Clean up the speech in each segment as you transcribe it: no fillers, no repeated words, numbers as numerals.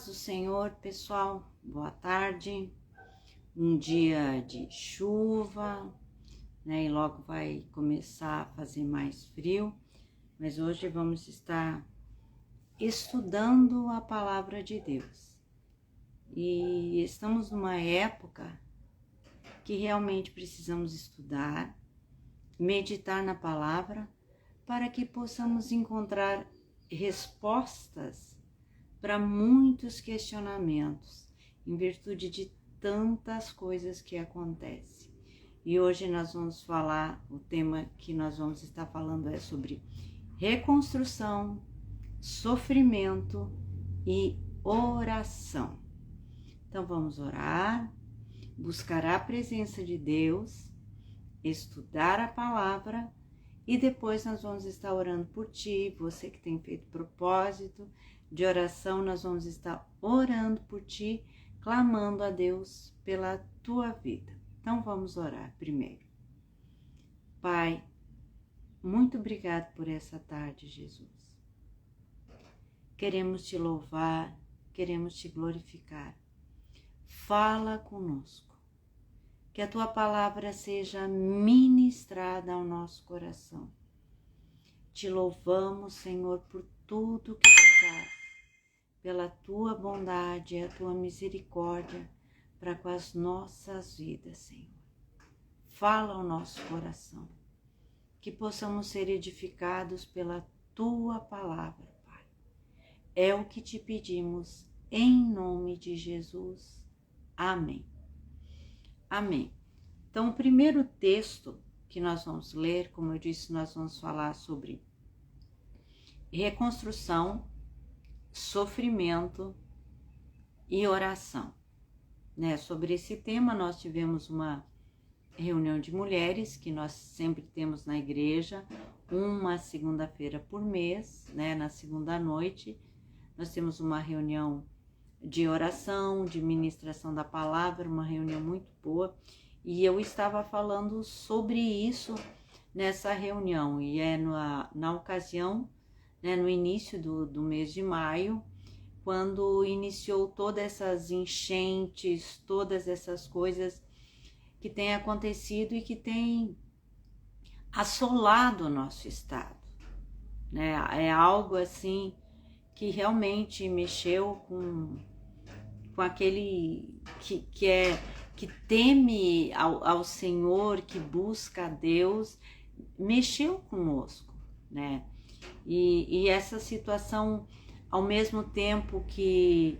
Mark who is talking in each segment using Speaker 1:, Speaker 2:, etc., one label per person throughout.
Speaker 1: paz do Senhor, pessoal. Boa tarde. Um dia de chuva, né? E logo vai começar a fazer mais frio. Mas hoje vamos estar estudando a palavra de Deus. E estamos numa época que realmente precisamos estudar, meditar na palavra, para que possamos encontrar respostas para muitos questionamentos, em virtude de tantas coisas que acontecem. E hoje nós vamos falar, o tema que nós vamos estar falando é sobre reconstrução, sofrimento e oração. Então vamos orar, buscar a presença de Deus, estudar a palavra e depois nós vamos estar orando por ti, você que tem feito propósito de oração, nós vamos estar orando por ti, clamando a Deus pela tua vida. Então vamos orar primeiro. Pai, muito obrigado por essa tarde, Jesus. Queremos te louvar, queremos te glorificar. Fala conosco, que a tua palavra seja ministrada ao nosso coração. Te louvamos, Senhor, por tudo que tu faz, pela tua bondade e a tua misericórdia para com as nossas vidas, Senhor. Fala ao nosso coração, que possamos ser edificados pela tua palavra, Pai. É o que te pedimos, em nome de Jesus. Amém. Amém. Então, o primeiro texto que nós vamos ler, como eu disse, nós vamos falar sobre reconstrução, sofrimento e oração. Sobre esse tema, nós tivemos uma reunião de mulheres, que nós sempre temos na igreja, uma segunda-feira por mês, na segunda noite. Nós temos uma reunião de oração, de ministração da palavra, uma reunião muito boa. E eu estava falando sobre isso nessa reunião, e na ocasião, no início do mês de maio, quando iniciou todas essas enchentes, todas essas coisas que têm acontecido e que têm assolado o nosso estado. É algo assim que realmente mexeu com aquele que teme ao Senhor, que busca a Deus, mexeu conosco, E essa situação, ao mesmo tempo que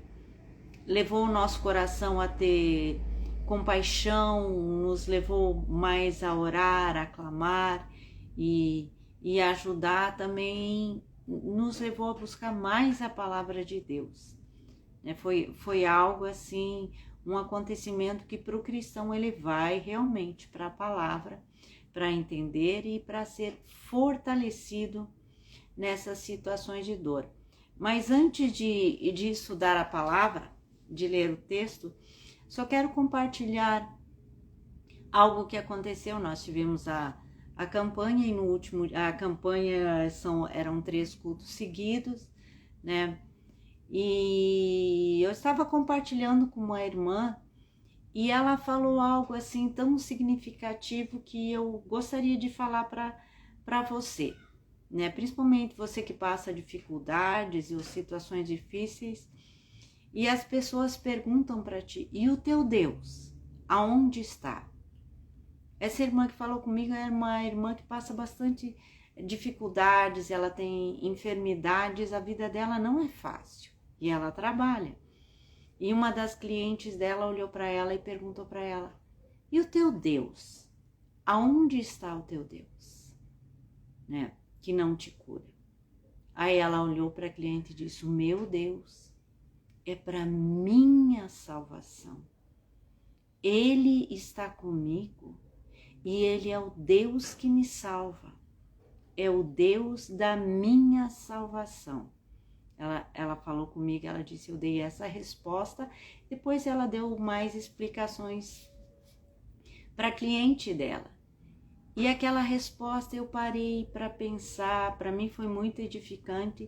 Speaker 1: levou o nosso coração a ter compaixão, nos levou mais a orar, a clamar e ajudar, também nos levou a buscar mais a palavra de Deus. Foi algo assim, um acontecimento que para o cristão ele vai realmente para a palavra, para entender e para ser fortalecido nessas situações de dor. Mas antes de estudar a palavra, de ler o texto, só quero compartilhar algo que aconteceu. Nós tivemos a campanha, e no último, a campanha eram 3 cultos seguidos, E eu estava compartilhando com uma irmã e ela falou algo assim tão significativo que eu gostaria de falar para você, Principalmente você que passa dificuldades e situações difíceis, e as pessoas perguntam para ti: e o teu Deus, aonde está? Essa irmã que falou comigo é uma irmã que passa bastante dificuldades, ela tem enfermidades, a vida dela não é fácil e ela trabalha. E uma das clientes dela olhou para ela e perguntou para ela: e o teu Deus? Aonde está o teu Deus? Que não te cura. Aí ela olhou para a cliente e disse: o meu Deus é para minha salvação. Ele está comigo e Ele é o Deus que me salva. É o Deus da minha salvação. Ela falou comigo, ela disse, eu dei essa resposta. Depois ela deu mais explicações para a cliente dela. E aquela resposta eu parei para pensar, para mim foi muito edificante,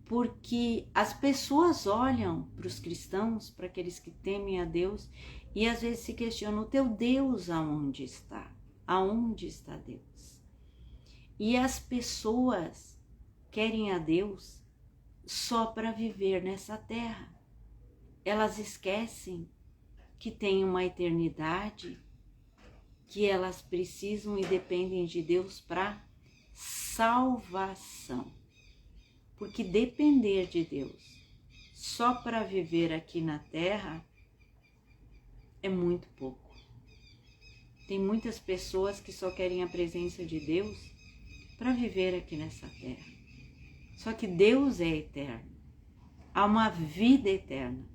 Speaker 1: porque as pessoas olham para os cristãos, para aqueles que temem a Deus, e às vezes se questionam: o teu Deus aonde está? Aonde está Deus? E as pessoas querem a Deus só para viver nessa terra. Elas esquecem que tem uma eternidade, que elas precisam e dependem de Deus para salvação. Porque depender de Deus só para viver aqui na terra é muito pouco. Tem muitas pessoas que só querem a presença de Deus para viver aqui nessa terra. Só que Deus é eterno. Há uma vida eterna.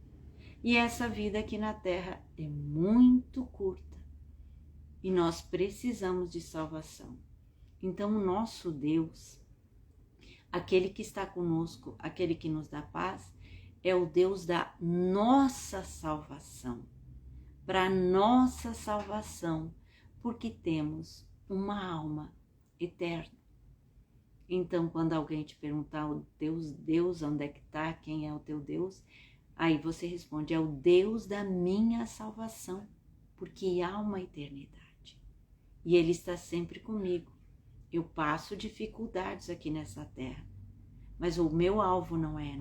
Speaker 1: E essa vida aqui na terra é muito curta. E nós precisamos de salvação. Então o nosso Deus, aquele que está conosco, aquele que nos dá paz, é o Deus da nossa salvação. Para nossa salvação, porque temos uma alma eterna. Então, quando alguém te perguntar: o Deus, onde é que está? Quem é o teu Deus? Aí você responde: é o Deus da minha salvação, porque há uma eternidade. E Ele está sempre comigo. Eu passo dificuldades aqui nessa terra, mas o meu alvo não é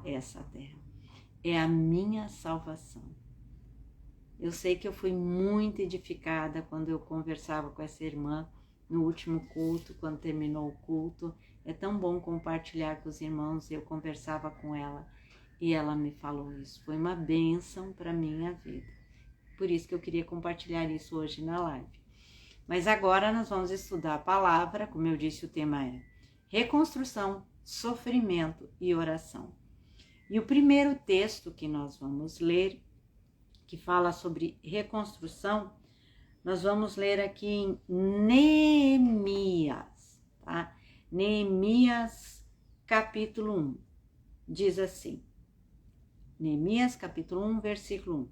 Speaker 1: essa terra, é a minha salvação. Eu sei que eu fui muito edificada quando eu conversava com essa irmã no último culto, quando terminou o culto. É tão bom compartilhar com os irmãos. Eu conversava com ela e ela me falou isso. Foi uma bênção para a minha vida. Por isso que eu queria compartilhar isso hoje na live. Mas agora nós vamos estudar a palavra. Como eu disse, o tema é reconstrução, sofrimento e oração. E o primeiro texto que nós vamos ler, que fala sobre reconstrução, nós vamos ler aqui em Neemias, tá? Neemias, capítulo 1, diz assim, Neemias, capítulo 1, versículo 1.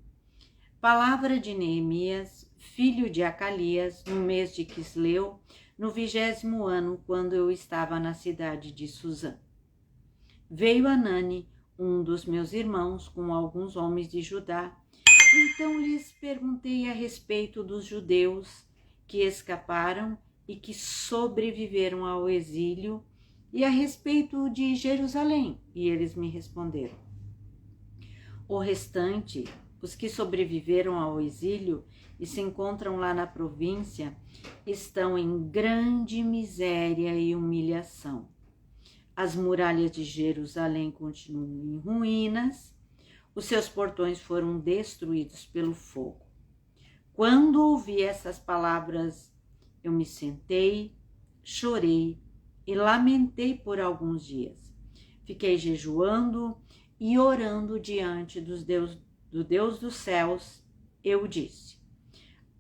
Speaker 1: Palavra de Neemias, filho de Acalias, no mês de Quisleu, no 20º ano, quando eu estava na cidade de Suzã. Veio Anani, um dos meus irmãos, com alguns homens de Judá. Então lhes perguntei a respeito dos judeus que escaparam e que sobreviveram ao exílio e a respeito de Jerusalém. E eles me responderam: o restante, os que sobreviveram ao exílio e se encontram lá na província, estão em grande miséria e humilhação. As muralhas de Jerusalém continuam em ruínas. Os seus portões foram destruídos pelo fogo. Quando ouvi essas palavras, eu me sentei, chorei e lamentei por alguns dias. Fiquei jejuando e orando diante do Deus dos céus. Eu disse: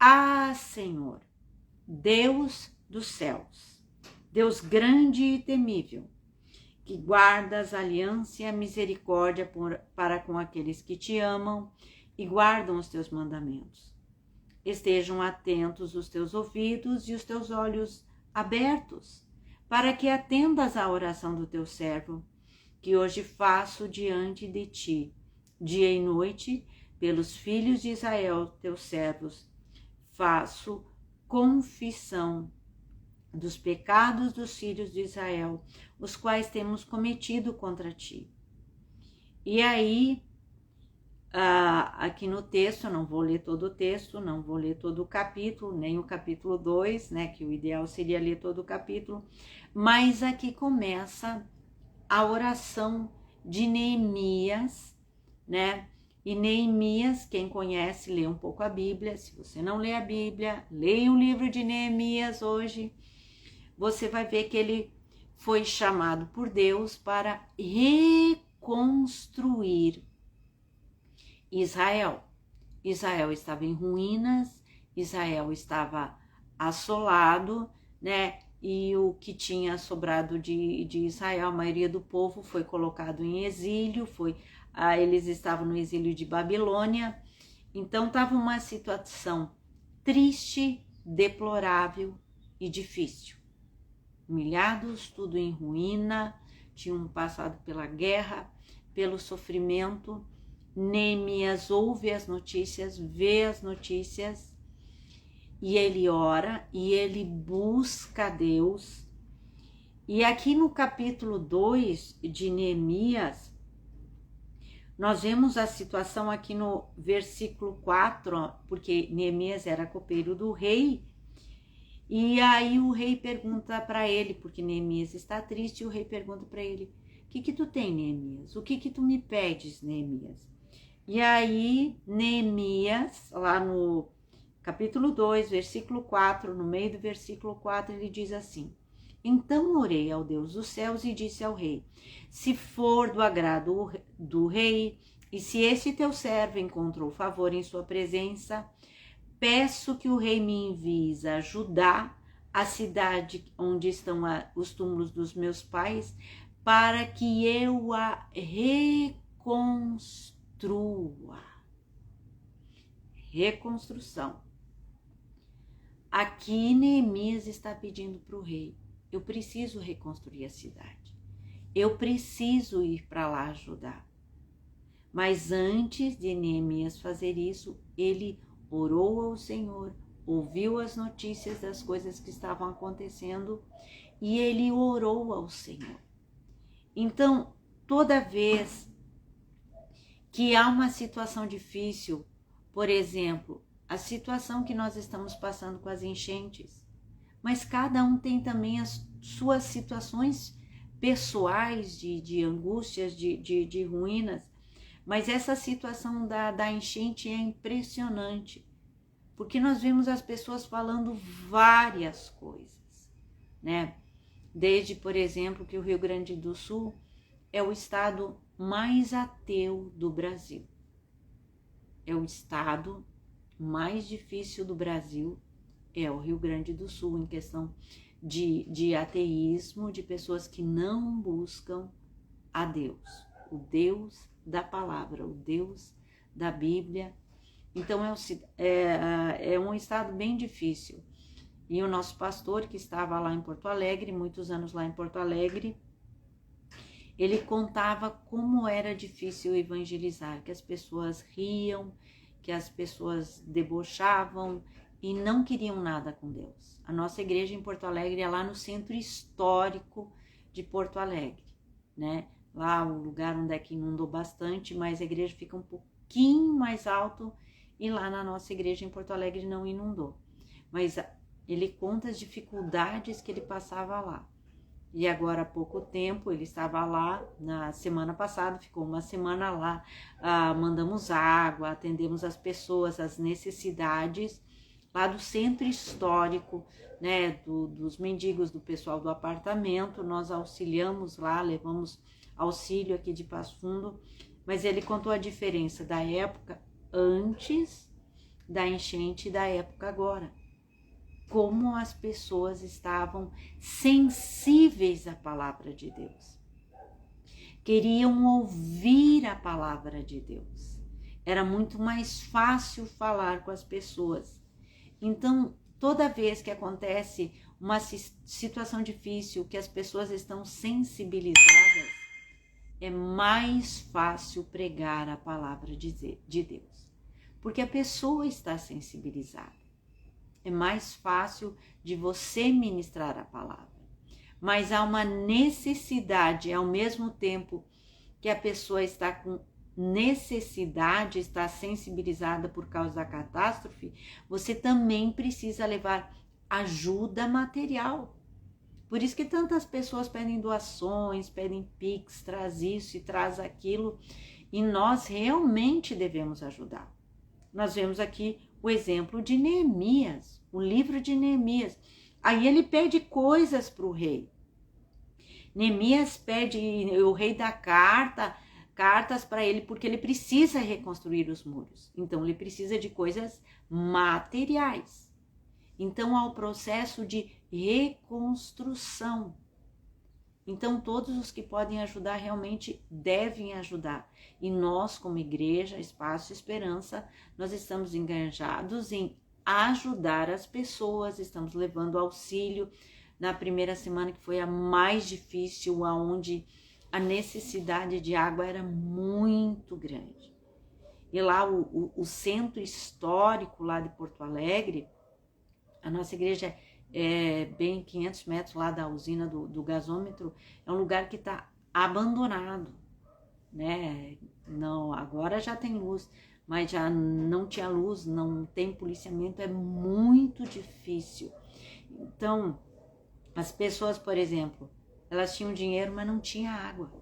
Speaker 1: ah, Senhor, Deus dos céus, Deus grande e temível, que guardas a aliança e a misericórdia para com aqueles que te amam e guardam os teus mandamentos. Estejam atentos os teus ouvidos e os teus olhos abertos, para que atendas à oração do teu servo, que hoje faço diante de ti, dia e noite, pelos filhos de Israel, teus servos. Faço confissão dos pecados dos filhos de Israel, os quais temos cometido contra ti. E aí, aqui no texto, eu não vou ler todo o texto, não vou ler todo o capítulo, nem o capítulo 2, né, que o ideal seria ler todo o capítulo, mas aqui começa a oração de Neemias, né? E Neemias, quem conhece, lê um pouco a Bíblia. Se você não lê a Bíblia, leia o livro de Neemias hoje. Você vai ver que ele foi chamado por Deus para reconstruir Israel. Israel estava em ruínas, Israel estava assolado, né? E o que tinha sobrado de Israel, a maioria do povo, foi colocado em exílio, eles estavam no exílio de Babilônia. Então estava uma situação triste, deplorável e difícil. Humilhados, tudo em ruína, tinham passado pela guerra, pelo sofrimento. Neemias ouve as notícias, vê as notícias, e ele ora, e ele busca Deus. E aqui no capítulo 2 de Neemias, nós vemos a situação aqui no versículo 4, porque Neemias era copeiro do rei, e aí o rei pergunta para ele, porque Neemias está triste, e o rei pergunta para ele: o que tu tem, Neemias? O que tu me pedes, Neemias? E aí Neemias, lá no capítulo 2, versículo 4, no meio do versículo 4, ele diz assim: então orei ao Deus dos céus e disse ao rei: se for do agrado do rei, e se esse teu servo encontrou favor em sua presença, peço que o rei me envie a Judá, a cidade onde estão os túmulos dos meus pais, para que eu a reconstrua. Reconstrução. Aqui Neemias está pedindo para o rei: eu preciso reconstruir a cidade. Eu preciso ir para lá ajudar. Mas antes de Neemias fazer isso, ele orou ao Senhor, ouviu as notícias das coisas que estavam acontecendo e ele orou ao Senhor. Então, toda vez que há uma situação difícil, por exemplo, a situação que nós estamos passando com as enchentes, mas cada um tem também as suas situações pessoais de angústias, de ruínas. Mas essa situação da enchente é impressionante, porque nós vemos as pessoas falando várias coisas, né? Desde, por exemplo, que o Rio Grande do Sul é o estado mais ateu do Brasil. É o estado mais difícil do Brasil, é o Rio Grande do Sul, em questão de ateísmo, de pessoas que não buscam a Deus, o Deus da palavra, o Deus da Bíblia. Então é um estado bem difícil. E o nosso pastor, que estava lá em Porto Alegre, muitos anos lá em Porto Alegre, ele contava como era difícil evangelizar, que as pessoas riam, que as pessoas debochavam e não queriam nada com Deus. A nossa igreja em Porto Alegre é lá no centro histórico de Porto Alegre, né? Lá o lugar onde é que inundou bastante, mas a igreja fica um pouquinho mais alto e lá na nossa igreja em Porto Alegre não inundou. Mas ele conta as dificuldades que ele passava lá. E agora há pouco tempo ele estava lá, na semana passada, ficou uma semana lá, mandamos água, atendemos as pessoas, as necessidades lá do centro histórico, né, dos mendigos, do pessoal do apartamento. Nós auxiliamos lá, levamos auxílio aqui de Passo Fundo, mas ele contou a diferença da época antes da enchente e da época agora. Como as pessoas estavam sensíveis à palavra de Deus. Queriam ouvir a palavra de Deus. Era muito mais fácil falar com as pessoas. Então, toda vez que acontece uma situação difícil, que as pessoas estão sensibilizadas, é mais fácil pregar a palavra de Deus. Porque a pessoa está sensibilizada. É mais fácil de você ministrar a palavra. Mas há uma necessidade, ao mesmo tempo que a pessoa está com necessidade, está sensibilizada por causa da catástrofe, você também precisa levar ajuda material. Por isso que tantas pessoas pedem doações, pedem Pix, traz isso e traz aquilo, e nós realmente devemos ajudar. Nós vemos aqui o exemplo de Neemias, o livro de Neemias. Aí ele pede coisas para o rei. Neemias pede, o rei dá cartas para ele, porque ele precisa reconstruir os muros. Então ele precisa de coisas materiais. Então há o processo de reconstrução. Então todos os que podem ajudar realmente devem ajudar. E nós, como igreja, Espaço Esperança, nós estamos engajados em ajudar as pessoas, estamos levando auxílio na primeira semana, que foi a mais difícil, aonde a necessidade de água era muito grande. E lá o centro histórico lá de Porto Alegre, a nossa igreja é bem 500 metros lá da usina do gasômetro, é um lugar que está abandonado, né? Não, agora já tem luz, mas já não tinha luz, não tem policiamento, é muito difícil. Então, as pessoas, por exemplo, elas tinham dinheiro, mas não tinha água.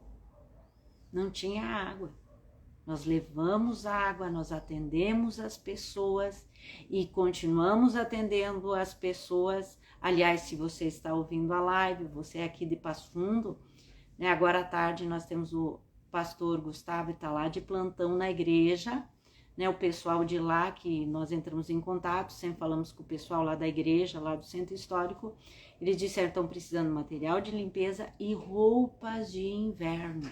Speaker 1: Não tinha água. Nós levamos água, nós atendemos as pessoas e continuamos atendendo as pessoas. Aliás, se você está ouvindo a live, você é aqui de Passo Fundo, né? Agora à tarde nós temos o pastor Gustavo, está lá de plantão na igreja, né? O pessoal de lá, que nós entramos em contato, sempre falamos com o pessoal lá da igreja, lá do centro histórico, eles disseram que estão precisando de material de limpeza e roupas de inverno.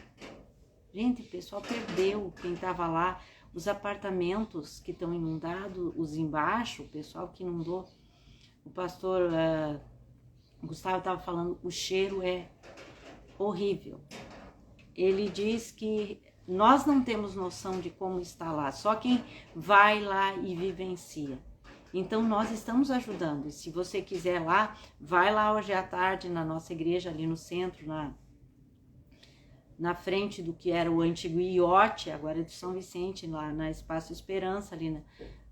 Speaker 1: Gente, o pessoal perdeu, quem estava lá, os apartamentos que estão inundados, os embaixo, o pessoal que inundou. O pastor Gustavo estava falando, o cheiro é horrível. Ele diz que nós não temos noção de como está lá, só quem vai lá e vivencia. Então nós estamos ajudando, e se você quiser lá, vai lá hoje à tarde na nossa igreja ali no centro, na frente do que era o antigo iote, agora é de São Vicente, lá na Espaço Esperança, ali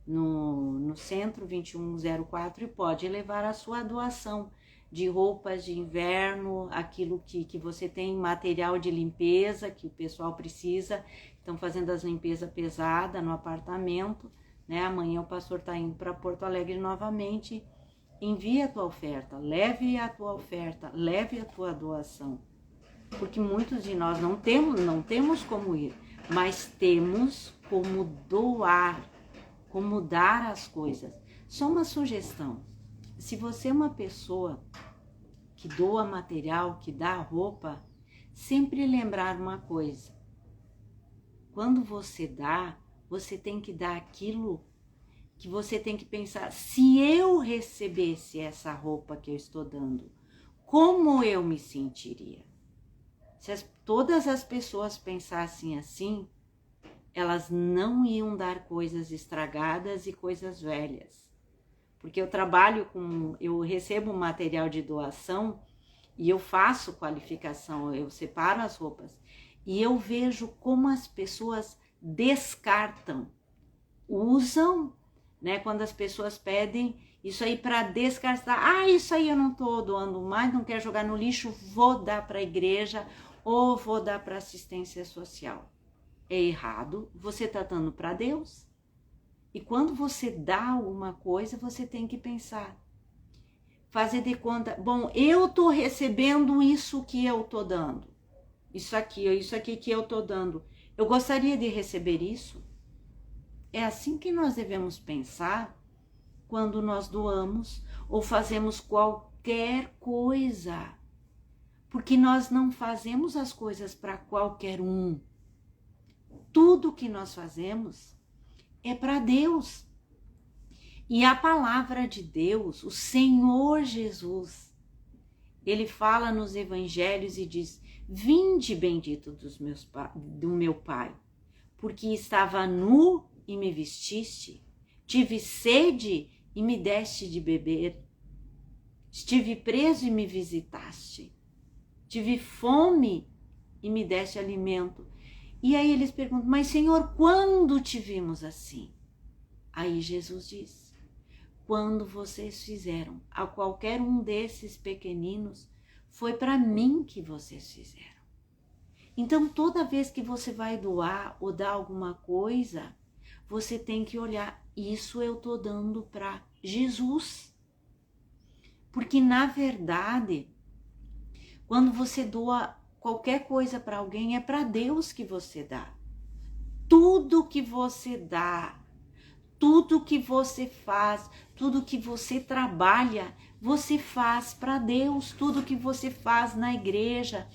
Speaker 1: no centro 2104, e pode levar a sua doação de roupas de inverno, aquilo que você tem, material de limpeza que o pessoal precisa. Estão fazendo as limpezas pesadas no apartamento, né? Amanhã o pastor está indo para Porto Alegre novamente. Envie a tua oferta, leve a tua oferta, leve a tua doação. Porque muitos de nós não temos como ir, mas temos como doar, como dar as coisas. Só uma sugestão: se você é uma pessoa que doa material, que dá roupa, sempre lembrar uma coisa: quando você dá, você tem que dar aquilo que você tem que pensar, se eu recebesse essa roupa que eu estou dando, como eu me sentiria? Se todas as pessoas pensassem assim, elas não iam dar coisas estragadas e coisas velhas. Porque eu recebo material de doação e eu faço qualificação, eu separo as roupas e eu vejo como as pessoas descartam, usam, né? Quando as pessoas pedem isso aí para descartar, isso aí eu não estou doando mais, não quero jogar no lixo, vou dar para a igreja ou vou dar para assistência social. É errado, você está dando para Deus. E quando você dá alguma coisa, você tem que pensar, fazer de conta, bom, eu estou recebendo isso que eu estou dando, isso aqui que eu estou dando, eu gostaria de receber isso? É assim que nós devemos pensar quando nós doamos ou fazemos qualquer coisa, porque nós não fazemos as coisas para qualquer um. Tudo que nós fazemos é para Deus. E a palavra de Deus, o Senhor Jesus, ele fala nos evangelhos e diz: vinde bendito do meu Pai, porque estava nu e me vestiste, tive sede e me deste de beber, estive preso e me visitaste, tive fome e me deste alimento. E aí eles perguntam: mas Senhor, quando te vimos assim? Aí Jesus diz: quando vocês fizeram a qualquer um desses pequeninos, foi para mim que vocês fizeram. Então, toda vez que você vai doar ou dar alguma coisa, você tem que olhar, isso eu estou dando para Jesus. Porque, na verdade, quando você doa qualquer coisa para alguém, é para Deus que você dá. Tudo que você dá, tudo que você faz, tudo que você trabalha, você faz para Deus. Tudo que você faz na igreja,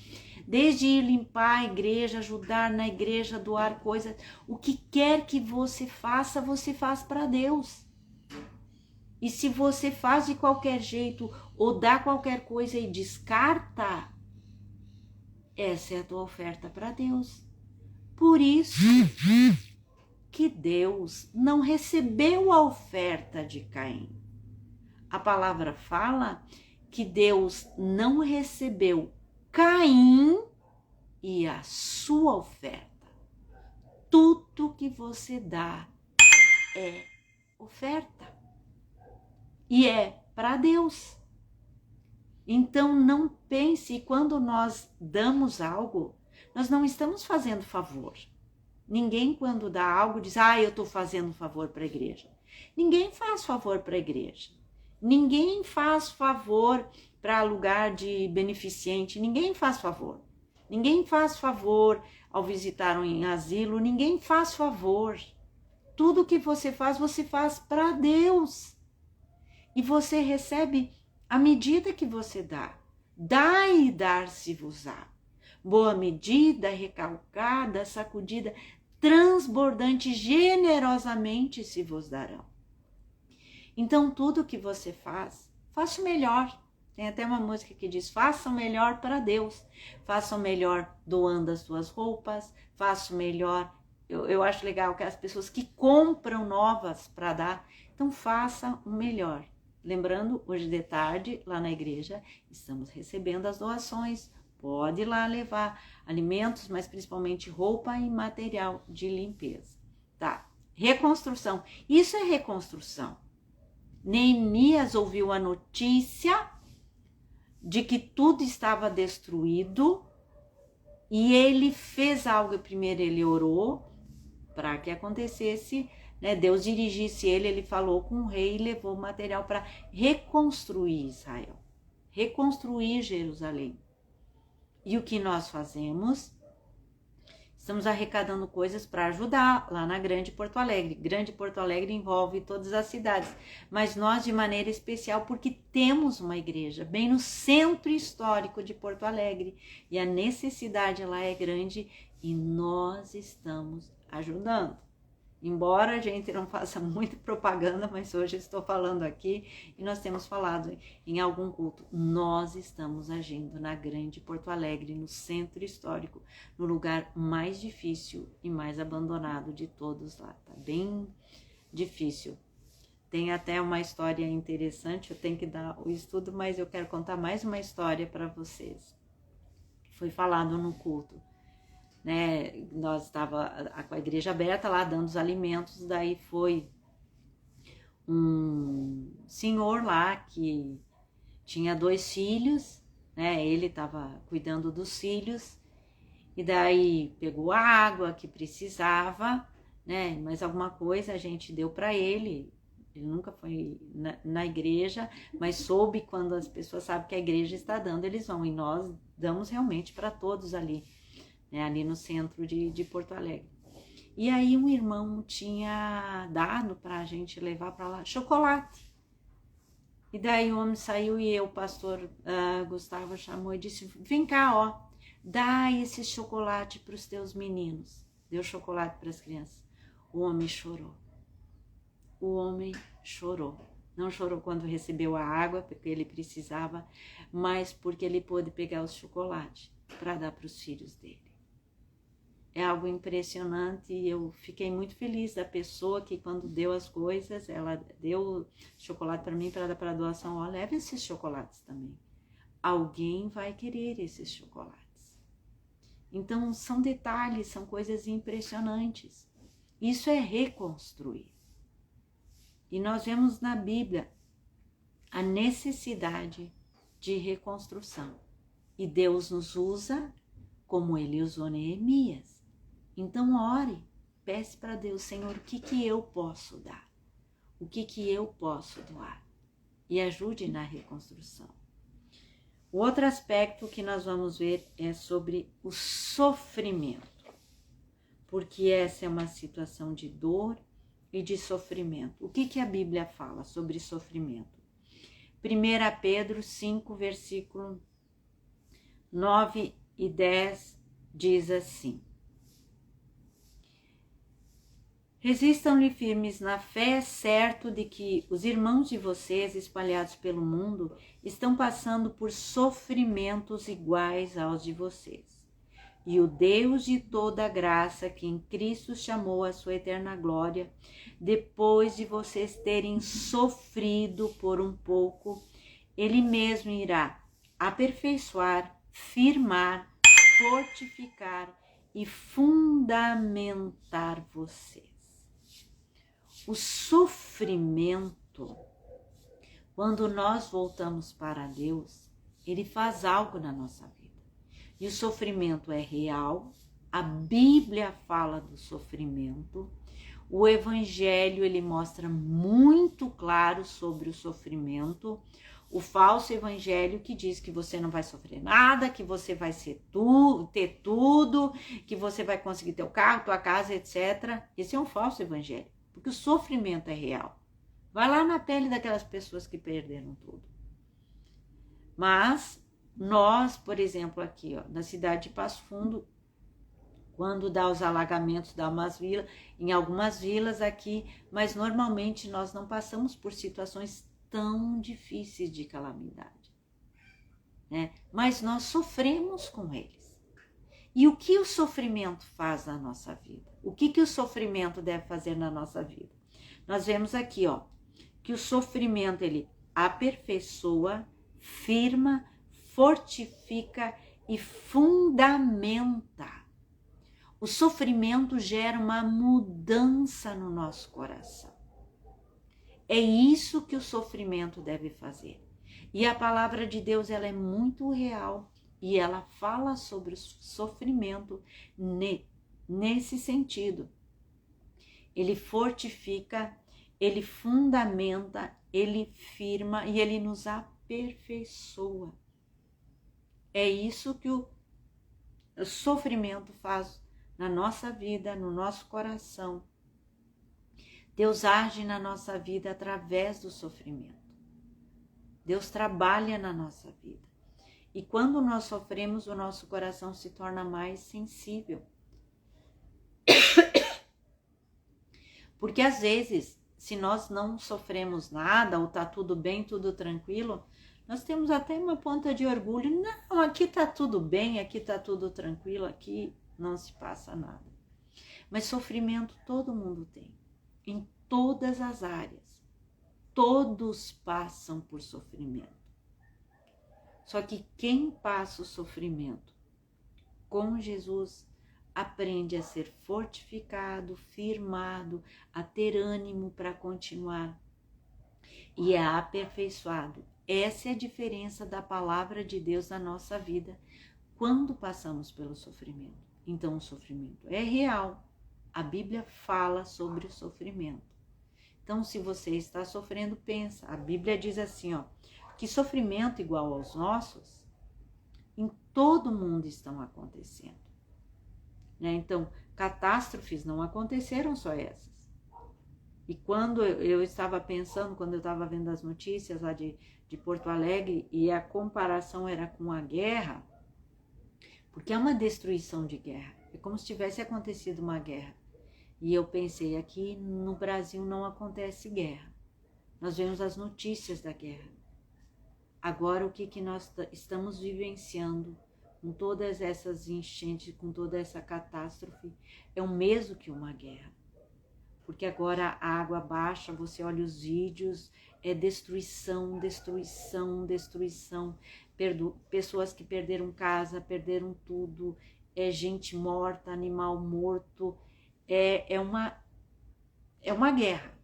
Speaker 1: desde ir limpar a igreja, ajudar na igreja, doar coisas, o que quer que você faça, você faz para Deus. E se você faz de qualquer jeito ou dá qualquer coisa e descarta, essa é a tua oferta para Deus. Por isso que Deus não recebeu a oferta de Caim. A palavra fala que Deus não recebeu Caim e a sua oferta. Tudo que você dá é oferta e é para Deus. Então não pense, quando nós damos algo, nós não estamos fazendo favor. Ninguém, quando dá algo, diz, eu estou fazendo favor para a igreja. Ninguém faz favor para a igreja. Ninguém faz favor para lugar de beneficente. Ninguém faz favor. Ninguém faz favor ao visitar um asilo. Ninguém faz favor. Tudo que você faz para Deus. E você recebe à medida que você dá. Dá e dar-se-vos-á. Boa medida, recalcada, sacudida, transbordante, generosamente se vos darão. Então, tudo que você faz, faça o melhor. Tem até uma música que diz, faça o melhor para Deus. Faça o melhor doando as suas roupas, faça o melhor. Eu acho legal que as pessoas que compram novas para dar, então faça o melhor. Lembrando, hoje de tarde, lá na igreja, estamos recebendo as doações. Pode ir lá levar alimentos, mas principalmente roupa e material de limpeza. Tá? Reconstrução. Isso é reconstrução. Neemias ouviu a notícia de que tudo estava destruído e ele fez algo. Primeiro ele orou para que acontecesse, né? Deus dirigisse ele falou com o rei e levou material para reconstruir Israel, reconstruir Jerusalém. E o que nós fazemos? Estamos arrecadando coisas para ajudar lá na Grande Porto Alegre. Grande Porto Alegre envolve todas as cidades, mas nós de maneira especial porque temos uma igreja bem no centro histórico de Porto Alegre e a necessidade lá é grande e nós estamos ajudando. Embora a gente não faça muita propaganda, mas hoje estou falando aqui e nós temos falado em algum culto. Nós estamos agindo na Grande Porto Alegre, no centro histórico, no lugar mais difícil e mais abandonado de todos lá. Tá bem difícil. Tem até uma história interessante, eu tenho que dar o estudo, mas eu quero contar mais uma história para vocês. Foi falado no culto. Né, nós estava com a igreja aberta lá dando os alimentos, daí foi um senhor lá que tinha 2 filhos, né, ele estava cuidando dos filhos e daí pegou a água que precisava, né, mas alguma coisa a gente deu para ele nunca foi na igreja, mas soube quando as pessoas sabem que a igreja está dando, eles vão, e nós damos realmente para todos ali. Né, ali no centro de Porto Alegre. E aí um irmão tinha dado para a gente levar para lá chocolate. E daí o homem saiu e o pastor Gustavo chamou e disse, vem cá, ó, dá esse chocolate para os teus meninos. Deu chocolate para as crianças. O homem chorou. O homem chorou. Não chorou quando recebeu a água, porque ele precisava, mas porque ele pôde pegar os chocolates para dar para os filhos dele. É algo impressionante e eu fiquei muito feliz da pessoa que quando deu as coisas, ela deu chocolate para mim para dar para doação. Ó, leve esses chocolates também. Alguém vai querer esses chocolates. Então são detalhes, são coisas impressionantes. Isso é reconstruir. E nós vemos na Bíblia a necessidade de reconstrução. E Deus nos usa como Ele usou Neemias. Então ore, peça para Deus, Senhor, o que eu posso dar? O que eu posso doar? E ajude na reconstrução. O outro aspecto que nós vamos ver é sobre o sofrimento. Porque essa é uma situação de dor e de sofrimento. O que a Bíblia fala sobre sofrimento? 1 Pedro 5, versículo 9 e 10 diz assim: Resistam-lhe firmes na fé, certo de que os irmãos de vocês espalhados pelo mundo estão passando por sofrimentos iguais aos de vocês. E o Deus de toda graça, que em Cristo chamou a sua eterna glória, depois de vocês terem sofrido por um pouco, Ele mesmo irá aperfeiçoar, firmar, fortificar e fundamentar vocês. O sofrimento, quando nós voltamos para Deus, Ele faz algo na nossa vida. E o sofrimento é real, a Bíblia fala do sofrimento, o Evangelho ele mostra muito claro sobre o sofrimento, o falso evangelho que diz que você não vai sofrer nada, que você vai ter tudo, que você vai conseguir ter o carro, tua casa, etc. Esse é um falso evangelho, porque o sofrimento é real. Vai lá na pele daquelas pessoas que perderam tudo. Mas nós, por exemplo, aqui na cidade de Passo Fundo, quando dá os alagamentos, dá umas vilas, em algumas vilas aqui, mas normalmente nós não passamos por situações tão difíceis de calamidade, né? Mas nós sofremos com eles. E o que o sofrimento faz na nossa vida? O que o sofrimento deve fazer na nossa vida? Nós vemos aqui, que o sofrimento ele aperfeiçoa, firma, fortifica e fundamenta. O sofrimento gera uma mudança no nosso coração. É isso que o sofrimento deve fazer. E a palavra de Deus ela é muito real e ela fala sobre o sofrimento nesse sentido. Ele fortifica, ele fundamenta, ele firma e ele nos aperfeiçoa. É isso que o sofrimento faz na nossa vida, no nosso coração. Deus age na nossa vida através do sofrimento. Deus trabalha na nossa vida. E quando nós sofremos, o nosso coração se torna mais sensível. Porque às vezes, se nós não sofremos nada, ou tá tudo bem, tudo tranquilo, nós temos até uma ponta de orgulho. Não, aqui tá tudo bem, aqui tá tudo tranquilo, aqui não se passa nada. Mas sofrimento todo mundo tem, em todas as áreas. Todos passam por sofrimento. Só que quem passa o sofrimento com Jesus aprende a ser fortificado, firmado, a ter ânimo para continuar e é aperfeiçoado. Essa é a diferença da palavra de Deus na nossa vida quando passamos pelo sofrimento. Então o sofrimento é real. A Bíblia fala sobre o sofrimento. Então, se você está sofrendo, pensa. A Bíblia diz assim, que sofrimento igual aos nossos, em todo mundo estão acontecendo. Né? Então, catástrofes não aconteceram só essas. E quando eu estava pensando, quando eu estava vendo as notícias lá de Porto Alegre, e a comparação era com a guerra, porque é uma destruição de guerra. É como se tivesse acontecido uma guerra. E eu pensei, aqui no Brasil não acontece guerra. Nós vemos as notícias da guerra. Agora, o que nós estamos vivenciando com todas essas enchentes, com toda essa catástrofe, é o mesmo que uma guerra. Porque agora a água baixa, você olha os vídeos, é destruição, destruição, destruição. Pessoas que perderam casa, perderam tudo, é gente morta, animal morto. É uma guerra,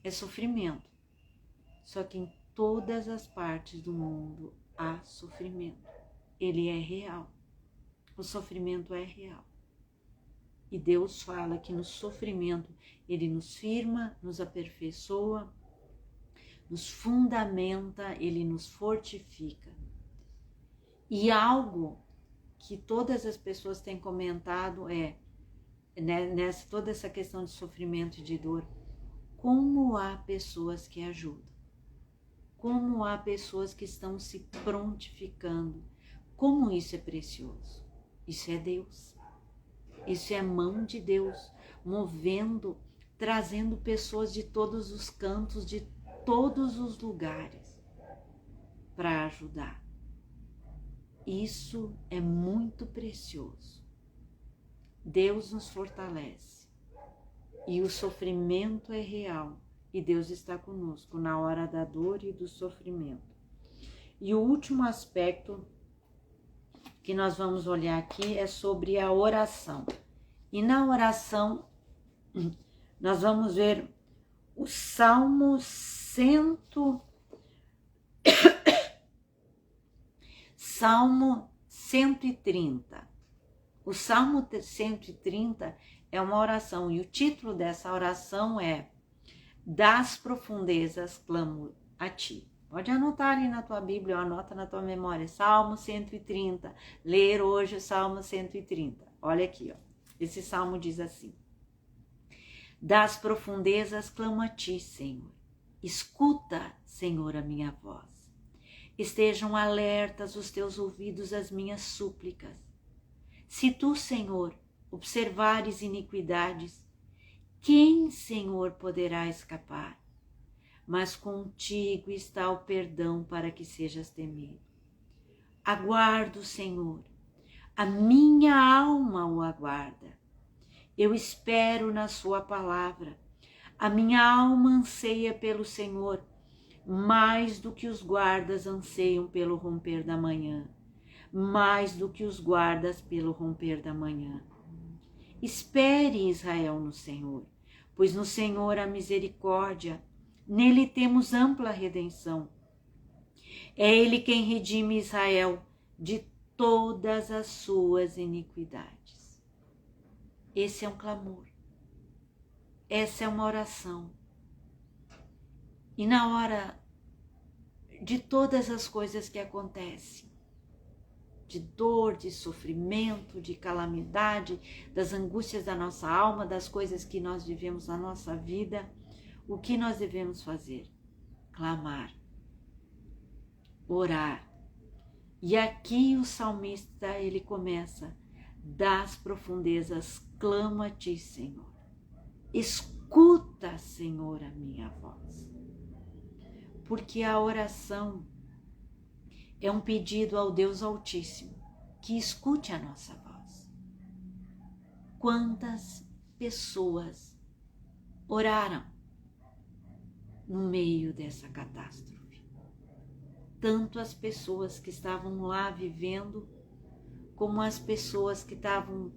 Speaker 1: é sofrimento. Só que em todas as partes do mundo há sofrimento. Ele é real. O sofrimento é real. E Deus fala que no sofrimento Ele nos firma, nos aperfeiçoa, nos fundamenta, Ele nos fortifica. E algo que todas as pessoas têm comentado toda essa questão de sofrimento e de dor, como há pessoas que ajudam, como há pessoas que estão se prontificando, como isso é precioso. Isso é Deus, isso é a mão de Deus movendo trazendo pessoas de todos os cantos, de todos os lugares, para ajudar. Isso é muito precioso. Deus nos fortalece e o sofrimento é real e Deus está conosco na hora da dor e do sofrimento. E o último aspecto que nós vamos olhar aqui é sobre a oração. E na oração nós vamos ver o Salmo 130. O Salmo 130 é uma oração e o título dessa oração é Das profundezas clamo a ti. Pode anotar ali na tua Bíblia, ou anota na tua memória, Salmo 130. Ler hoje o Salmo 130. Olha aqui, ó. Esse salmo diz assim: Das profundezas clamo a ti, Senhor. Escuta, Senhor, a minha voz. Estejam alertas os teus ouvidos às minhas súplicas. Se tu, Senhor, observares iniquidades, quem, Senhor, poderá escapar? Mas contigo está o perdão para que sejas temido. Aguardo, Senhor, a minha alma o aguarda. Eu espero na sua palavra. A minha alma anseia pelo Senhor, mais do que os guardas anseiam pelo romper da manhã. Mais do que os guardas pelo romper da manhã. Espere, Israel, no Senhor, pois no Senhor há misericórdia, nele temos ampla redenção. É ele quem redime Israel de todas as suas iniquidades. Esse é um clamor. Essa é uma oração. E na hora de todas as coisas que acontecem, de dor, de sofrimento, de calamidade, das angústias da nossa alma, das coisas que nós vivemos na nossa vida, o que nós devemos fazer? Clamar, orar. E aqui o salmista, ele começa: das profundezas clamo a ti, Senhor. Escuta, Senhor, a minha voz. Porque a oração é um pedido ao Deus Altíssimo que escute a nossa voz. Quantas pessoas oraram no meio dessa catástrofe? Tanto as pessoas que estavam lá vivendo, como as pessoas que estavam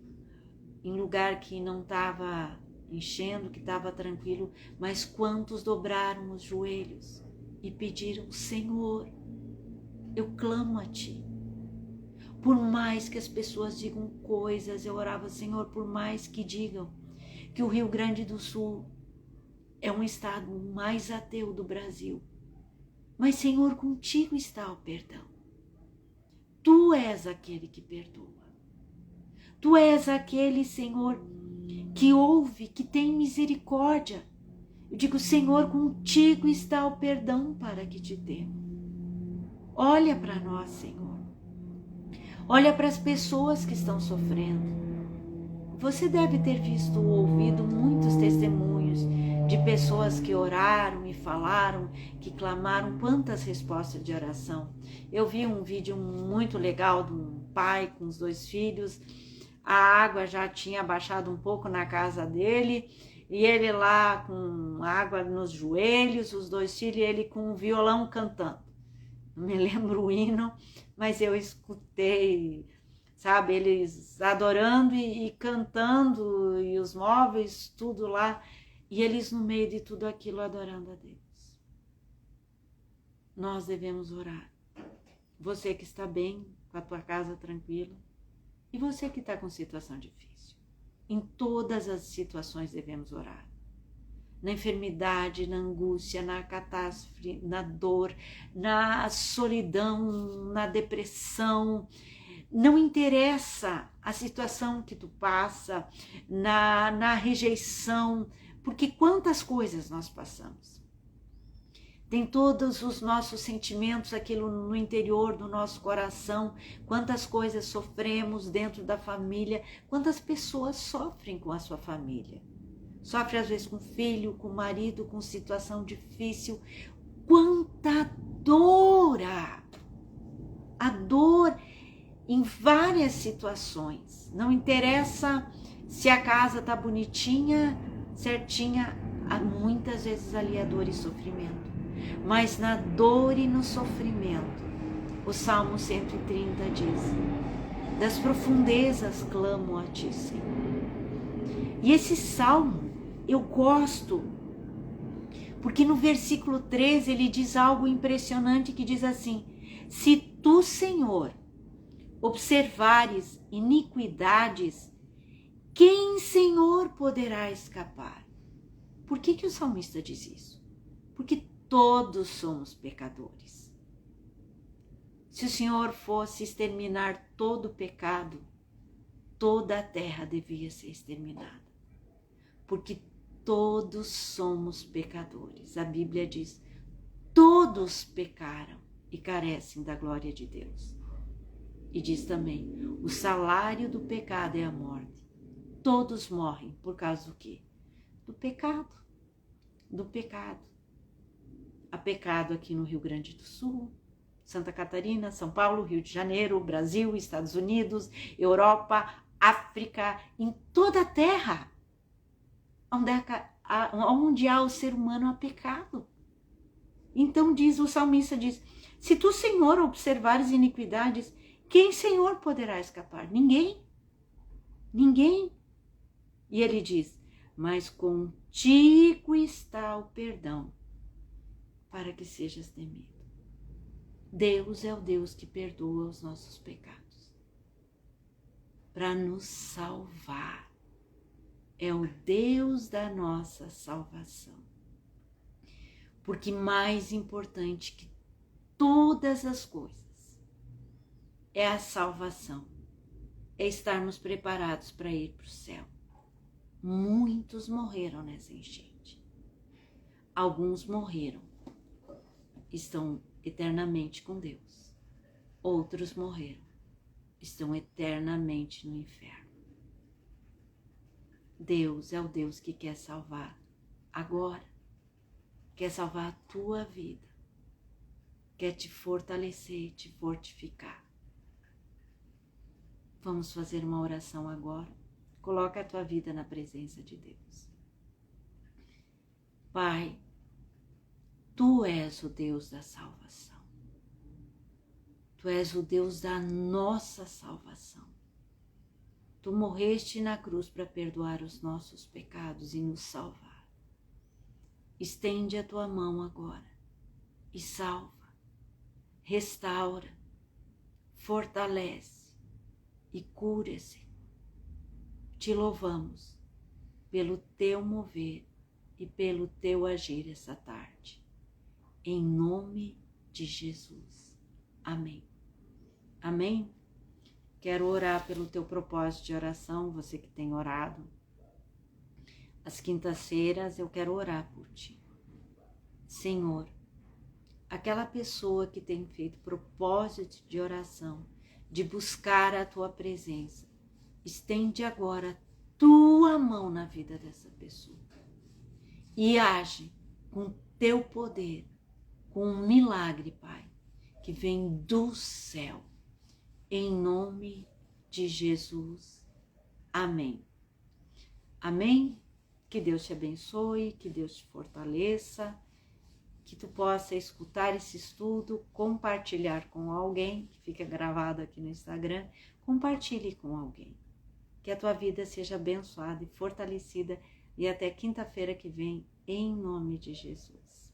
Speaker 1: em lugar que não estava enchendo, que estava tranquilo, mas quantos dobraram os joelhos e pediram: Senhor, eu clamo a ti. Por mais que as pessoas digam coisas, eu orava: Senhor, por mais que digam que o Rio Grande do Sul é um estado mais ateu do Brasil, mas, Senhor, contigo está o perdão. Tu és aquele que perdoa. Tu és aquele, Senhor, que ouve, que tem misericórdia. Eu digo: Senhor, contigo está o perdão para que te temo. Olha para nós, Senhor. Olha para as pessoas que estão sofrendo. Você deve ter visto ou ouvido muitos testemunhos de pessoas que oraram e falaram, que clamaram. Quantas respostas de oração. Eu vi um vídeo muito legal de um pai com os 2 filhos. A água já tinha baixado um pouco na casa dele, e ele lá com água nos joelhos, os 2 filhos, e ele com um violão cantando. Não me lembro o hino, mas eu escutei, sabe, eles adorando e cantando, e os móveis, tudo lá, e eles no meio de tudo aquilo adorando a Deus. Nós devemos orar. Você que está bem, com a tua casa tranquila, e você que está com situação difícil. Em todas as situações devemos orar. Na enfermidade, na angústia, na catástrofe, na dor, na solidão, na depressão. Não interessa a situação que tu passa, na rejeição, porque quantas coisas nós passamos. Tem todos os nossos sentimentos, aquilo no interior do nosso coração, quantas coisas sofremos dentro da família, quantas pessoas sofrem com a sua família. sofre às vezes com filho, com marido, com situação difícil. Quanta dor! A dor em várias situações. Não interessa se a casa tá bonitinha, certinha, muitas vezes ali é dor e sofrimento. Mas na dor e no sofrimento, o Salmo 130 diz: das profundezas clamo a ti, Senhor. E esse salmo eu gosto, porque no versículo 13 ele diz algo impressionante que diz assim: se tu, Senhor, observares iniquidades, quem, Senhor, poderá escapar? Por que o salmista diz isso? Porque todos somos pecadores. Se o Senhor fosse exterminar todo o pecado, toda a terra devia ser exterminada. Porque todos somos pecadores. A Bíblia diz: todos pecaram e carecem da glória de Deus. E diz também: o salário do pecado é a morte. Todos morrem por causa do quê? Do pecado. Do pecado. Há pecado aqui no Rio Grande do Sul, Santa Catarina, São Paulo, Rio de Janeiro, Brasil, Estados Unidos, Europa, África, em toda a terra. Onde há o ser humano, há pecado. Então diz o salmista, diz: se tu, Senhor, observares iniquidades, quem, Senhor, poderá escapar? Ninguém. Ninguém. E ele diz: mas contigo está o perdão, para que sejas temido. Deus é o Deus que perdoa os nossos pecados, para nos salvar. É o Deus da nossa salvação. Porque mais importante que todas as coisas é a salvação, é estarmos preparados para ir para o céu. Muitos morreram nessa enchente. Alguns morreram, estão eternamente com Deus. Outros morreram, estão eternamente no inferno. Deus é o Deus que quer salvar agora, quer salvar a tua vida, quer te fortalecer, te fortificar. Vamos fazer uma oração agora. Coloca a tua vida na presença de Deus. Pai, tu és o Deus da salvação. Tu és o Deus da nossa salvação. Tu morreste na cruz para perdoar os nossos pecados e nos salvar. Estende a tua mão agora e salva, restaura, fortalece e cura, Senhor. Te louvamos pelo teu mover e pelo teu agir essa tarde. Em nome de Jesus. Amém. Amém? Quero orar pelo teu propósito de oração, você que tem orado. Às quintas-feiras eu quero orar por ti. Senhor, aquela pessoa que tem feito propósito de oração, de buscar a tua presença, estende agora a tua mão na vida dessa pessoa e age com teu poder, com um milagre, Pai, que vem do céu. Em nome de Jesus. Amém. Amém? Que Deus te abençoe, que Deus te fortaleça, que tu possa escutar esse estudo, compartilhar com alguém, que fica gravado aqui no Instagram, compartilhe com alguém. Que a tua vida seja abençoada e fortalecida e até quinta-feira que vem, em nome de Jesus.